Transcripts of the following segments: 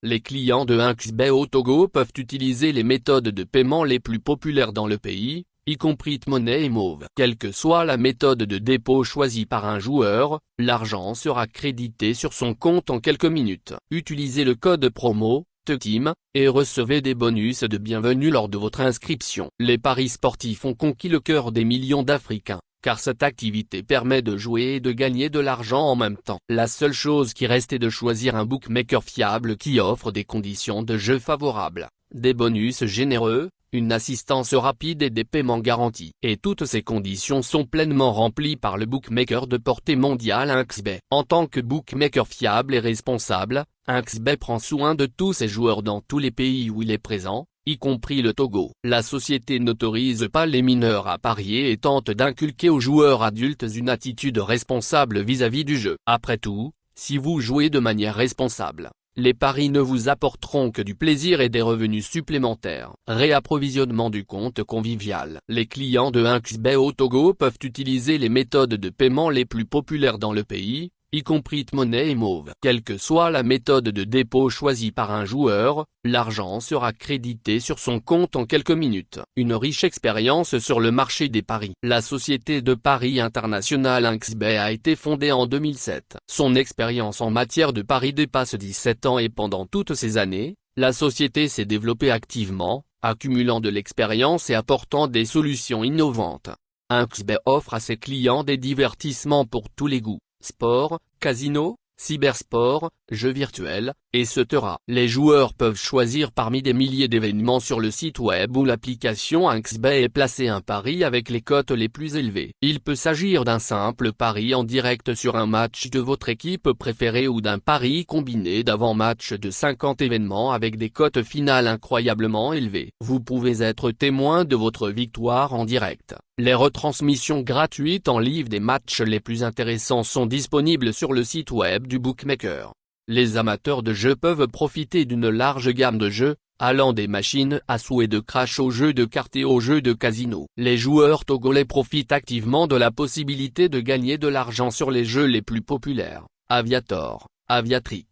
Les clients de Inxbet au Togo peuvent utiliser les méthodes de paiement les plus populaires dans le pays, y compris monnaie et Move. Quelle que soit la méthode de dépôt choisie par un joueur, l'argent sera crédité sur son compte en quelques minutes. Utilisez le code promo TEAM et recevez des bonus de bienvenue lors de votre inscription. Les paris sportifs ont conquis le cœur des millions d'Africains, car cette activité permet de jouer et de gagner de l'argent en même temps. La seule chose qui reste est de choisir un bookmaker fiable qui offre des conditions de jeu favorables, des bonus généreux, une assistance rapide et des paiements garantis. Et toutes ces conditions sont pleinement remplies par le bookmaker de portée mondiale Inxbet. En tant que bookmaker fiable et responsable, Inxbet prend soin de tous ses joueurs dans tous les pays où il est présent, y compris le Togo. La société n'autorise pas les mineurs à parier et tente d'inculquer aux joueurs adultes une attitude responsable vis-à-vis du jeu. Après tout, si vous jouez de manière responsable, les paris ne vous apporteront que du plaisir et des revenus supplémentaires. Réapprovisionnement du compte convivial. Les clients de Inxbet au Togo peuvent utiliser les méthodes de paiement les plus populaires dans le pays, y compris monnaie et Move. Quelle que soit la méthode de dépôt choisie par un joueur, l'argent sera crédité sur son compte en quelques minutes. Une riche expérience sur le marché des paris. La société de paris internationale Inxbet a été fondée en 2007. Son expérience en matière de paris dépasse 17 ans et pendant toutes ces années, la société s'est développée activement, accumulant de l'expérience et apportant des solutions innovantes. Inxbet offre à ses clients des divertissements pour tous les goûts. Sport, casino, cybersport, jeux virtuels, etc. Les joueurs peuvent choisir parmi des milliers d'événements sur le site web ou l'application Inxbet et placer un pari avec les cotes les plus élevées. Il peut s'agir d'un simple pari en direct sur un match de votre équipe préférée ou d'un pari combiné d'avant-match de 50 événements avec des cotes finales incroyablement élevées. Vous pouvez être témoin de votre victoire en direct. Les retransmissions gratuites en live des matchs les plus intéressants sont disponibles sur le site web du bookmaker. Les amateurs de jeux peuvent profiter d'une large gamme de jeux, allant des machines à sous et de crash aux jeux de cartes et aux jeux de casino. Les joueurs togolais profitent activement de la possibilité de gagner de l'argent sur les jeux les plus populaires: Aviator, Aviatrix,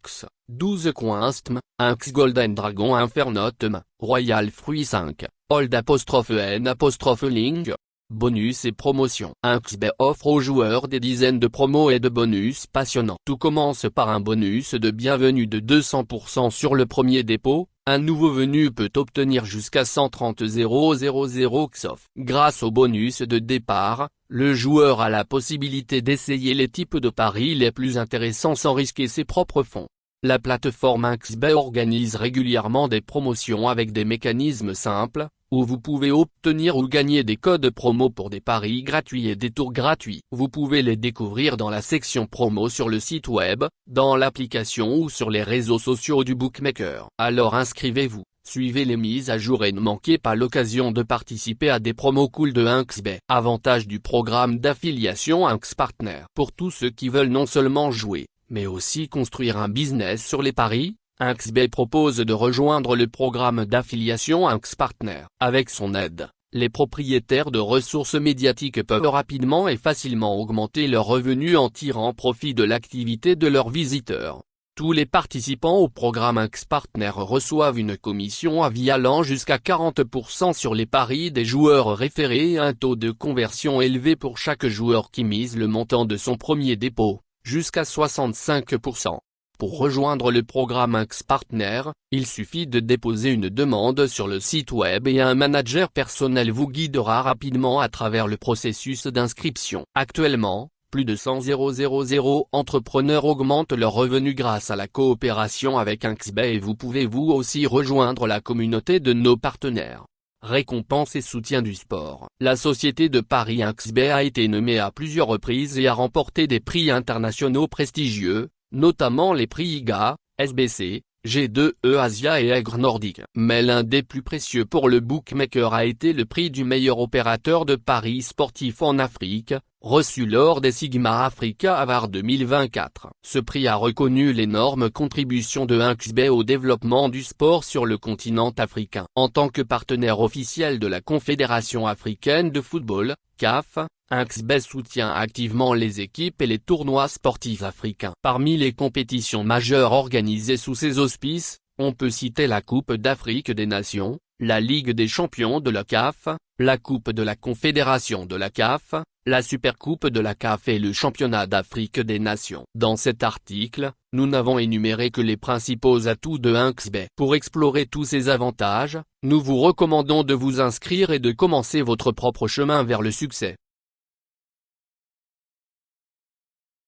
12 Coinstm, Inx Golden Dragon Infernotm, Royal Fruit 5, Hold'_N_Ling. Bonus et promotions. Inxbet offre aux joueurs des dizaines de promos et de bonus passionnants. Tout commence par un bonus de bienvenue de 200% sur le premier dépôt. Un nouveau venu peut obtenir jusqu'à 130 000 XOF. Grâce au bonus de départ, le joueur a la possibilité d'essayer les types de paris les plus intéressants sans risquer ses propres fonds. La plateforme Inxbet organise régulièrement des promotions avec des mécanismes simples, où vous pouvez obtenir ou gagner des codes promo pour des paris gratuits et des tours gratuits. Vous pouvez les découvrir dans la section promo sur le site web, dans l'application ou sur les réseaux sociaux du bookmaker. Alors inscrivez-vous, suivez les mises à jour et ne manquez pas l'occasion de participer à des promos cool de Inxbet. Avantage du programme d'affiliation InxPartner. Pour tous ceux qui veulent non seulement jouer, mais aussi construire un business sur les paris, Inxbet propose de rejoindre le programme d'affiliation InxPartner. Avec son aide, les propriétaires de ressources médiatiques peuvent rapidement et facilement augmenter leurs revenus en tirant profit de l'activité de leurs visiteurs. Tous les participants au programme InxPartner reçoivent une commission allant jusqu'à 40% sur les paris des joueurs référés et un taux de conversion élevé pour chaque joueur qui mise le montant de son premier dépôt, jusqu'à 65%. Pour rejoindre le programme InxPartner, il suffit de déposer une demande sur le site web et un manager personnel vous guidera rapidement à travers le processus d'inscription. Actuellement, plus de 100 000 entrepreneurs augmentent leurs revenus grâce à la coopération avec Inxbet et vous pouvez vous aussi rejoindre la communauté de nos partenaires. Récompense et soutien du sport. La société de paris Inxbet a été nommée à plusieurs reprises et a remporté des prix internationaux prestigieux, notamment les prix IGA, SBC, G2E Asia et Aigre Nordique. Mais l'un des plus précieux pour le bookmaker a été le prix du meilleur opérateur de paris sportifs en Afrique, reçu lors des Sigma Africa Awards 2024. Ce prix a reconnu l'énorme contribution de Inxbet au développement du sport sur le continent africain. En tant que partenaire officiel de la Confédération africaine de football, CAF, Inxbet soutient activement les équipes et les tournois sportifs africains. Parmi les compétitions majeures organisées sous ses auspices, On peut citer la Coupe d'Afrique des Nations, la Ligue des champions de la CAF, la Coupe de la Confédération de la CAF, la Supercoupe de la CAF et le Championnat d'Afrique des Nations. Dans cet article, nous n'avons énuméré que les principaux atouts de Inxbet. Pour explorer tous ces avantages, nous vous recommandons de vous inscrire et de commencer votre propre chemin vers le succès.